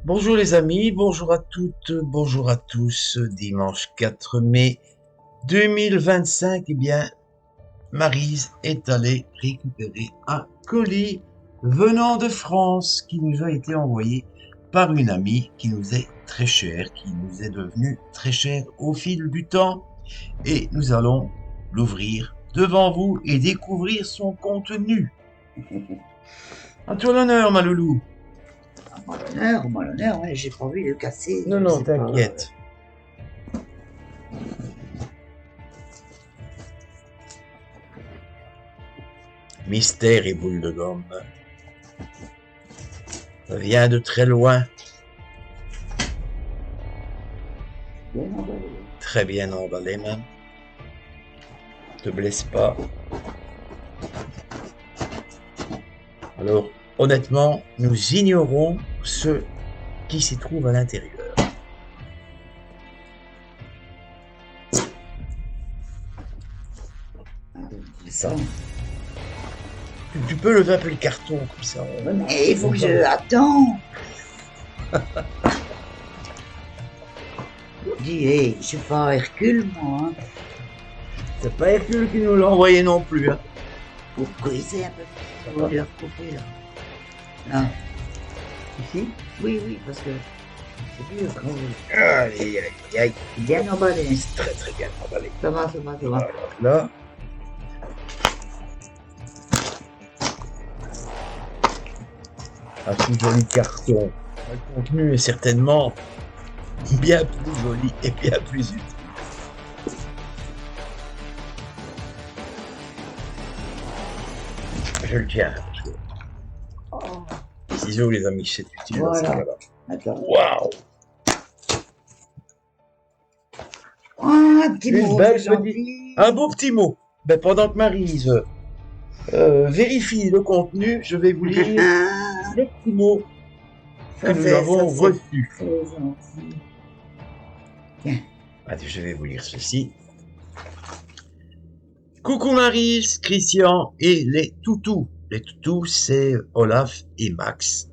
Bonjour les amis, bonjour à toutes, bonjour à tous. Dimanche 4 mai 2025, eh bien, Maryse est allée récupérer un colis venant de France qui nous a été envoyé par une amie qui nous est très chère, qui nous est devenue très chère au fil du temps. Et nous allons l'ouvrir devant vous et découvrir son contenu. À toi l'honneur, ma loulou. Moi l'honneur, ouais, j'ai pas envie de le casser. Non, je non, sais pas. t'inquiète. Mystère et boule de gomme. Ça vient de très loin, Bien emballé. très bien emballé même. Te blesse pas. Alors, honnêtement, nous ignorons ce qui s'y trouve à l'intérieur. Ça. Tu peux lever un peu le carton comme ça. Ouais, mais il faut que je. Attends. Dis, hey, je suis pas Hercule, moi. Hein. C'est pas Hercule qui nous l'a envoyé non plus. Hein. Faut briser un peu. On va leur couper là. Là. Ici. Oui, oui, parce que c'est dur quand même. Aïe, aïe, aïe. Bien emballé. C'est très très bien emballé. Ça va, ça va, ça va. Alors là. Un tout joli carton. Le contenu est certainement bien plus joli et bien plus utile. Je le tiens. Parce que Oh, les ciseaux, les amis, c'est utile dans ces voilà. cas-là. Attends. Waouh! Oh, un petit Une mot, belle c'est petite- gentil. Un beau petit mot. Ben, pendant que Maryse vérifie le contenu, je vais vous lire Ah, les petits mots que ça, nous c'est avons reçus. très gentil. Tiens. Allez, je vais vous lire ceci. Coucou Maryse, Christian et les toutous. Les toutous, c'est Olaf et Max.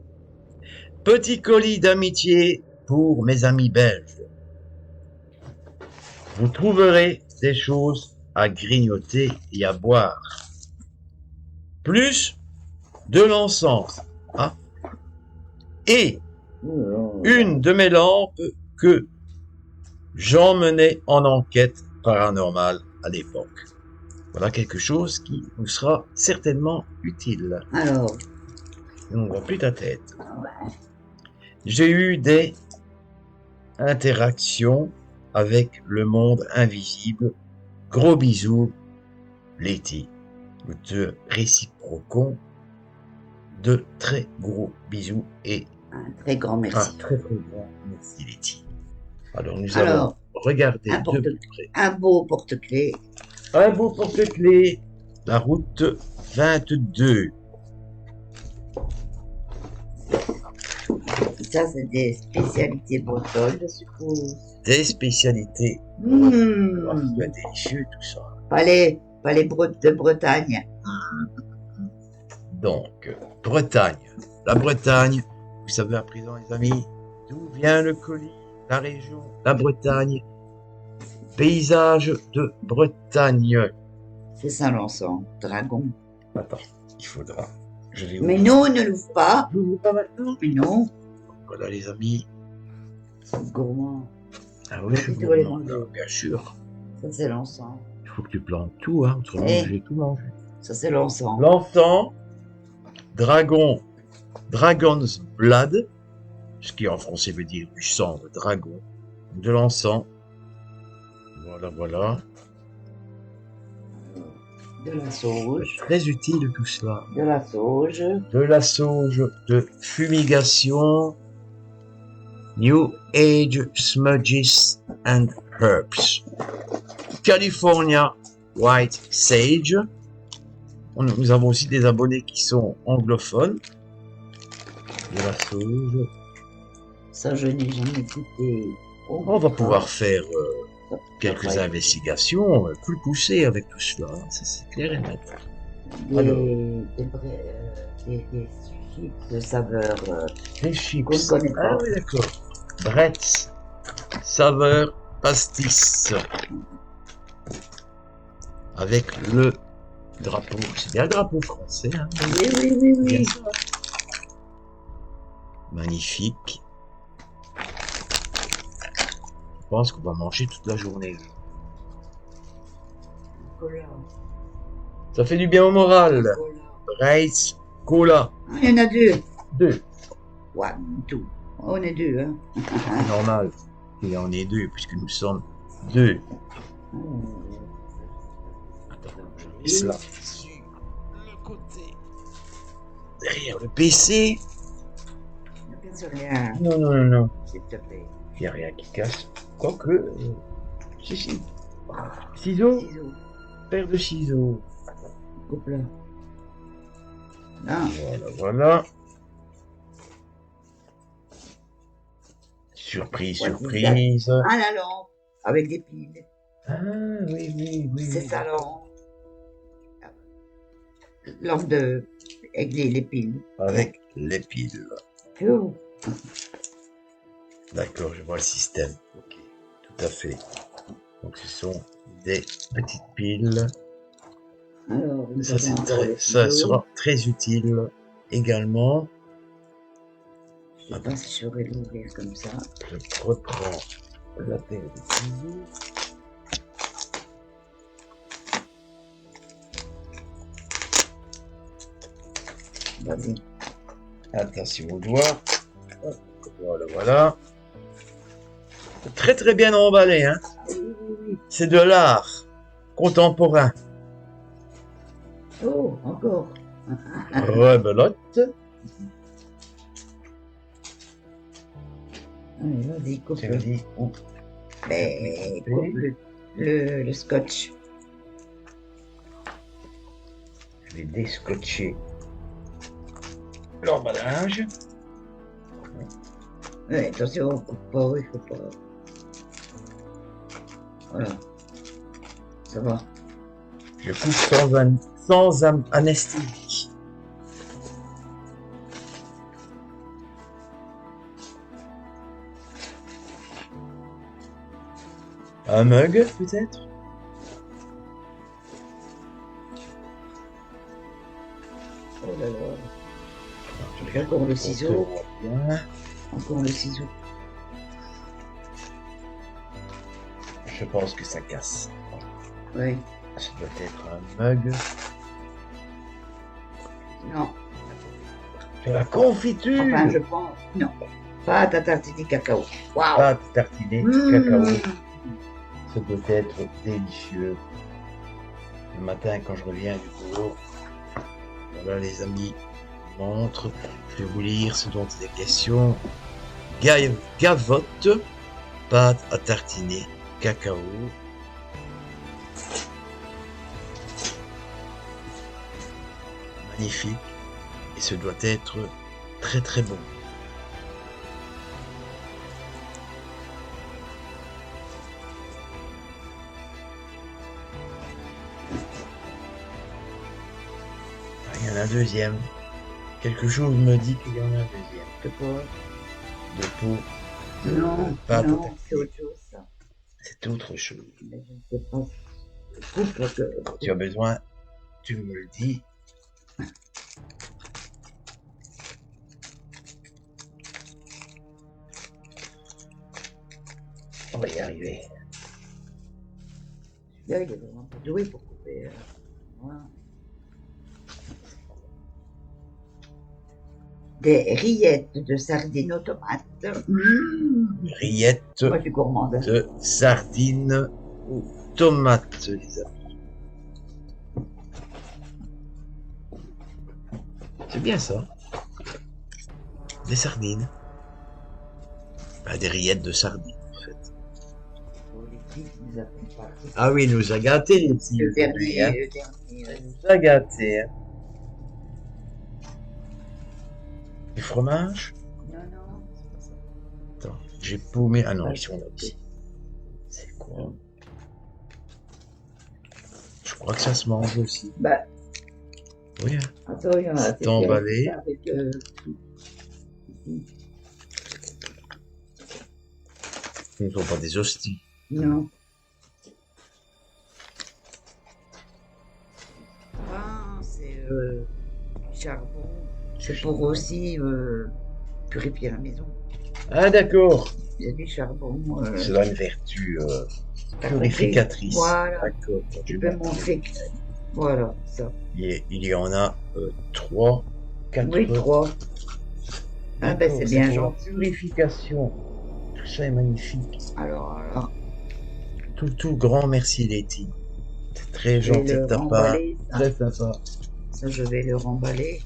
Petit colis d'amitié pour mes amis belges. Vous trouverez des choses à grignoter et à boire. Plus de l'encens. Hein, et une de mes lampes que j'emmenais en enquête paranormale à l'époque. Voilà quelque chose qui nous sera certainement utile. Alors, On ne voit plus ta tête. ouais. J'ai eu des interactions avec le monde invisible. Gros bisous, Letty. Nous te réciproquons de très gros bisous et Un très grand un merci. très très grand merci, Letty. Alors nous allons Alors, regarder un, de porte- plus près. un beau porte-clés. Un beau porte-clés, la route 22. Ça, c'est des spécialités bretonnes, je suppose. Des spécialités. Mmh. Oh, ça doit être délicieux tout ça. Palais de Bretagne. Donc, Bretagne. La Bretagne, vous savez à présent les amis, d'où vient le colis, la région, la Bretagne, paysage de Bretagne. C'est Saint-Vincent, dragon. Attends, il faudra. Je vais Mais ouvrir. non, ne l'ouvre pas. Je n'ouvre pas maintenant. Mais non, Voilà les amis. c'est gourmand. Ah oui, je suis Tu vas les gourmand, manger. là, bien sûr. Ça, c'est l'encens. Il faut que tu plantes tout, hein, autrement Eh. j'ai tout mangé. Ça, c'est l'encens. L'encens, Dragon's Blood, ce qui en français veut dire du sang de dragon, de l'encens. Voilà, voilà. De la sauge. Très utile tout cela. De la sauge. De la sauge de fumigation, New Age Smudges and Herbs, California White Sage. Nous avons aussi des abonnés qui sont anglophones. De la sauge. Ça, je n'ai jamais écouté. Oh, On va pouvoir faire ça- quelques ça- investigations plus poussées avec tout cela. Ça, c'est clair et net. Des, Alors. des de saveur Des chips. qu'on ne connaît Ah pas. oui, d'accord. Bretz. Saveur pastis. Avec le drapeau. C'est bien le drapeau français. Hein. Oui, oui, oui, Bien oui. ça. Magnifique. Je pense qu'on va manger toute la journée. Cola. Ça fait du bien au moral. Cola. Rice, cola. Ah, il y en a deux. 2. One, two. On est deux, hein. C'est normal qu'il y en ait 2 puisque nous sommes 2. Attends, je mets cela sur le côté. Derrière le PC. Ne casse rien, Non, non, non, non. s'il te plaît. Il n'y a rien qui casse. Quoique. Si, si. Ciseaux. Ciseaux. Paire de ciseaux. Coupe là. Là. Voilà, voilà. Surprise, Ouais, surprise. À la lampe. Avec des piles. Ah, oui, oui, oui. C'est oui. sa lampe. Lampe de. Avec les piles. Avec les piles. Oh. D'accord, je vois le système. Ok, tout à fait. Donc ce sont des petites piles. Alors, nous Ça, avons c'est encore les ça ciseaux. sera très utile également. Je sais pas si je saurais l'ouvrir comme ça. Je reprends la paire de ciseaux. Vas-y. Attention aux doigts. Hop, voilà, voilà. Très très bien emballé, hein. Oui, oui, oui. C'est de l'art contemporain. Oh, encore. Rebelote. Allez, vas-y, coupe Tu me dis où Mais Oui. coupe le scotch. je vais descotcher l'emballage. Ouais, attention, on coupe pas, il faut pas. Voilà. Ça va. Je coupe sans anesthésie. Un mug, peut-être? Oh là là. Je regarde encore le ciseau. Bien. Encore le ciseau. Je pense que ça casse. Oui. Ça doit être un mug. Non. De la confiture! Enfin, je pense. Non. Pâte à tartiner cacao. Waouh. Pâte tartinée, Mmh. cacao. Ça doit être délicieux. Le matin, quand je reviens du boulot, voilà les amis, je montre. Je vais vous lire ce dont il est question. Gavotte, pâte à tartiner, cacao. Magnifique. Et ce doit être très très bon. Ah, il y en a un deuxième. Quelque chose me dit qu'il y en a un deuxième. De quoi? De peau. Non, pâte à non, tartiner. c'est autre chose, ça. C'est autre chose. Mais je ne sais pas. Coupe parce que. Quand tu as besoin, tu me le dis. On va y arriver. Là, il est vraiment pas doué pour couper. Voilà. Des rillettes de sardines aux tomates. Rillettes Moi, je suis gourmande. de sardines aux tomates, les amis. C'est bien ça. Des sardines. Bah, des rillettes de sardines, en fait. Ah oui, il nous a gâtés, les petits. Le aujourd'hui, hein. dernier, le dernier. Il nous a gâtés, hein. Du fromage? Non, non, c'est pas ça. Attends, j'ai paumé. Ah non, ici on a ici. C'est quoi? Je crois que ça se mange aussi. Bah, Oui, hein. Attends, il y en a, C'est emballé. avec tout. Ici. Ce ne sont pas des hosties. Non. Ah, c'est du charbon. C'est pour aussi purifier la maison. Ah, d'accord. Il y a du charbon. C'est là une vertu T'as compris? purificatrice. Voilà. D'accord. Tu peux montrer que... Voilà, ça. Il y en a 3, 4. Oui, 3. Ah ben c'est bien pour la gentil. purification. Tout ça est magnifique. Alors là, Tout grand merci, Letty. C'est très je vais gentil de le ta part. remballer. Ça. Très sympa. Ça, je vais le remballer.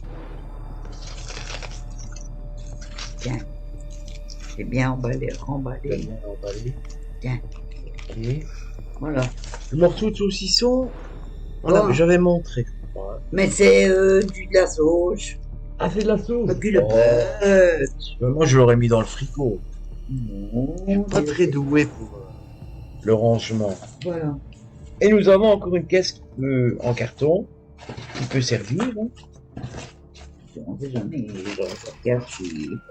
Tiens. C'est bien emballé, Très remballé. bien emballé. Tiens. Ok. Voilà. Le morceau de saucisson, Oh. j'avais montré. Ouais. Mais c'est de la sauge. Ah, c'est de la sauce. Puis le beurre. Moi, je l'aurais mis dans le frigo. Non, Je suis pas très doué pour le rangement. Voilà. Et nous avons encore une caisse en carton qui peut servir. Hein. On sait jamais. Je regarde,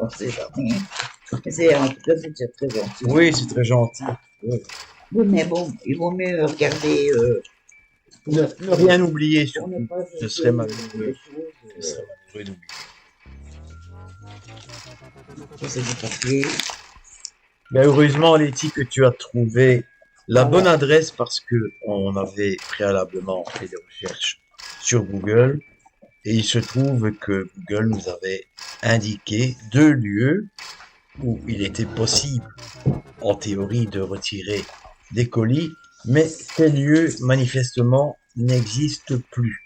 on sait jamais. Mais en tout cas, c'est déjà très gentil. Oui, c'est très gentil. Ouais. Oui, mais bon, il vaut mieux regarder. Ne rien oublier, On surtout. n'est pas Ce serait malheureux. des Ce choses. serait malheureux d'oublier. Ça, c'est du papier. Mais heureusement, Letty, que tu as trouvé la Voilà. bonne adresse parce que on avait préalablement fait des recherches sur Google et il se trouve que Google nous avait indiqué 2 lieux où il était possible, en théorie, de retirer des colis, mais ces lieux, manifestement, n'existent plus.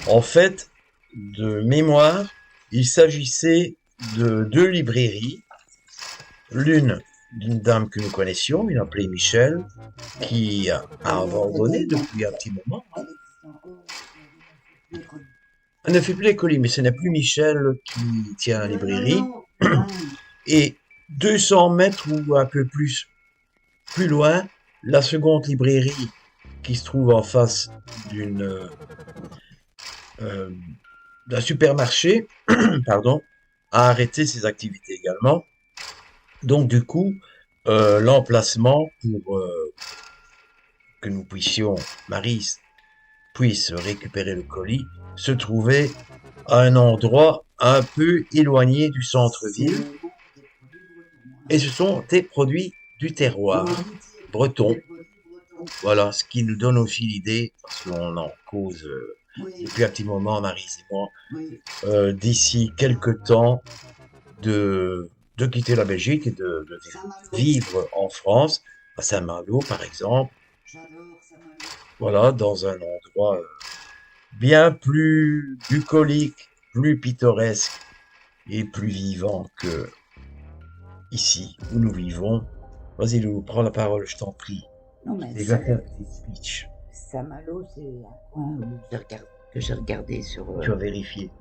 En fait, de mémoire, il s'agissait de 2 librairies, l'une d'une dame que nous connaissions, une appelée Michel, qui a abandonné depuis un petit moment. Elle ne fait plus les colis, mais ce n'est plus Michel qui tient la librairie. Et 200 mètres ou un peu plus loin, la seconde librairie qui se trouve en face d'un supermarché, pardon, a arrêté ses activités également. Donc du coup, l'emplacement pour que nous puissions, Maryse puisse récupérer le colis, se trouvait à un endroit un peu éloigné du centre-ville. Et ce sont des produits du terroir breton. Voilà, ce qui nous donne aussi l'idée, parce qu'on en cause depuis un petit moment, Maryse et moi, d'ici quelques temps, de quitter la Belgique et de vivre en France, à Saint-Malo par exemple. Voilà, dans un endroit bien plus bucolique, plus pittoresque et plus vivant que ici où nous vivons. Vas-y Lou, prends la parole, je t'en prie. Non, mais Déjà fait un petit speech. Saint-Malo, c'est un coin que j'ai regardé sur Tu as vérifié.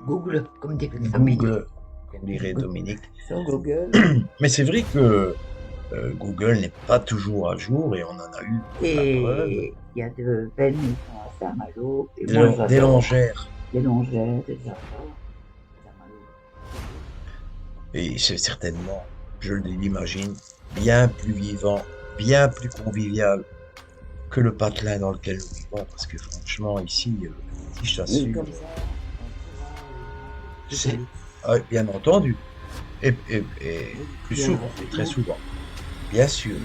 Google, comme dirait Dominique. Google, comme dirait Dominique. Sur Google. Mais c'est vrai que Google n'est pas toujours à jour et on en a eu la preuve. Et il y a de belles maisons à Saint-Malo. Des longères. Des longères, des jardins. Et c'est certainement, je l'imagine, bien plus vivant, bien plus convivial que le patelin dans lequel nous vivons. Parce que franchement, ici, si je t'assure, c'est bien entendu. Et plus souvent, très souvent. Bien sûr.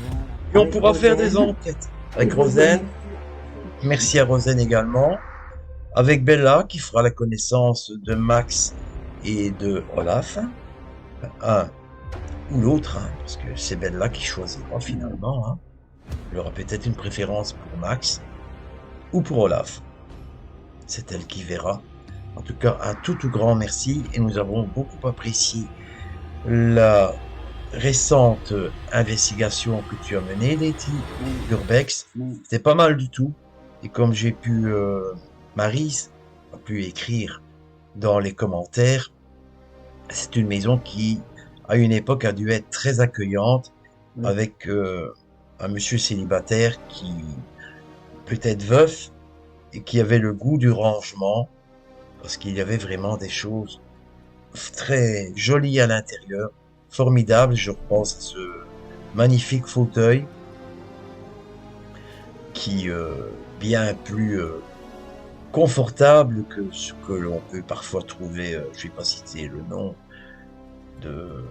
Et on pourra faire des enquêtes avec Rosen. Merci à Rosen également. Avec Bella qui fera la connaissance de Max et de Olaf. Un ou l'autre, hein, parce que c'est Bella qui choisira finalement. Hein. Elle aura peut-être une préférence pour Max ou pour Olaf. C'est elle qui verra. En tout cas, un tout grand merci et nous avons beaucoup apprécié la récente investigation que tu as menée, Letty, Urbex. C'était pas mal du tout. Et comme j'ai pu, Maryse a pu écrire dans les commentaires, c'est une maison qui, à une époque, a dû être très accueillante avec un monsieur célibataire qui peut être veuf et qui avait le goût du rangement, parce qu'il y avait vraiment des choses très jolies à l'intérieur, formidables. Je repense à ce magnifique fauteuil qui bien plus confortable que ce que l'on peut parfois trouver, je vais pas citer le nom, de,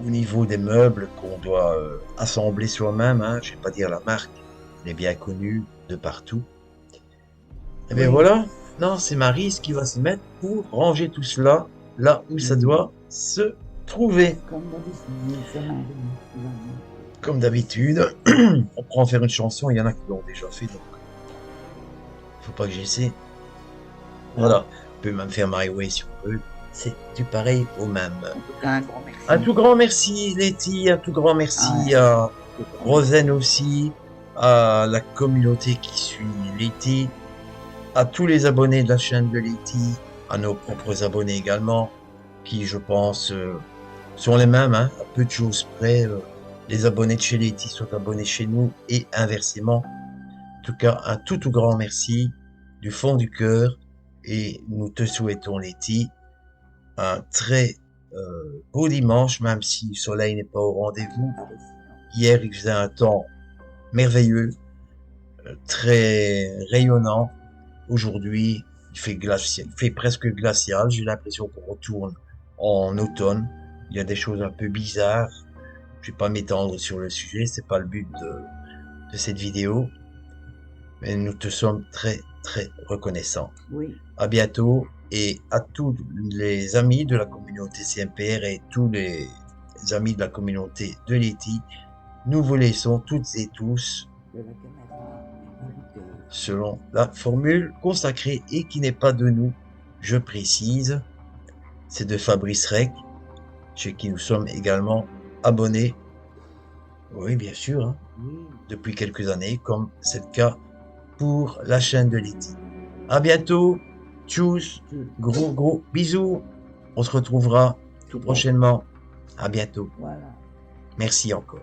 au niveau des meubles qu'on doit assembler soi-même, hein, je vais pas dire la marque, elle est bien connue de partout. Et bien Oui. voilà, non, c'est Maryse qui va se mettre pour ranger tout cela là où ça doit se trouver. Comme d'habitude, c'est Marie. Comme d'habitude, on prend en faire une chanson, il y en a qui l'ont déjà fait, donc faut pas que j'essaie. Voilà, on peut même faire My Way si on veut. C'est du pareil au même. En tout cas, un grand merci. Un tout grand merci Letty, un tout grand merci à Rosen aussi, à la communauté qui suit Letty, à tous les abonnés de la chaîne de Letty, à nos propres abonnés également, qui je pense sont les mêmes, hein, à peu de choses près. Les abonnés de chez Letty sont abonnés chez nous et inversement. En tout cas, un tout grand merci du fond du cœur et nous te souhaitons Letty un très beau dimanche, même si le soleil n'est pas au rendez-vous. Hier, il faisait un temps merveilleux, très rayonnant. Aujourd'hui, il fait glacial, il fait presque glacial. J'ai l'impression qu'on retourne en automne. Il y a des choses un peu bizarres. Je vais pas m'étendre sur le sujet, c'est pas le but de cette vidéo. Mais nous te sommes très reconnaissants. Oui. À bientôt et à tous les amis de la communauté CMPR et tous les amis de la communauté de Letty, nous vous laissons toutes et tous selon la formule consacrée et qui n'est pas de nous, je précise, c'est de Fabrice Rec, chez qui nous sommes également abonnés. Oui, bien sûr, hein, depuis quelques années, comme c'est le cas pour la chaîne de Letty. À bientôt, tchuss, gros bisous. On se retrouvera tout prochainement. À bientôt. Voilà. Merci encore.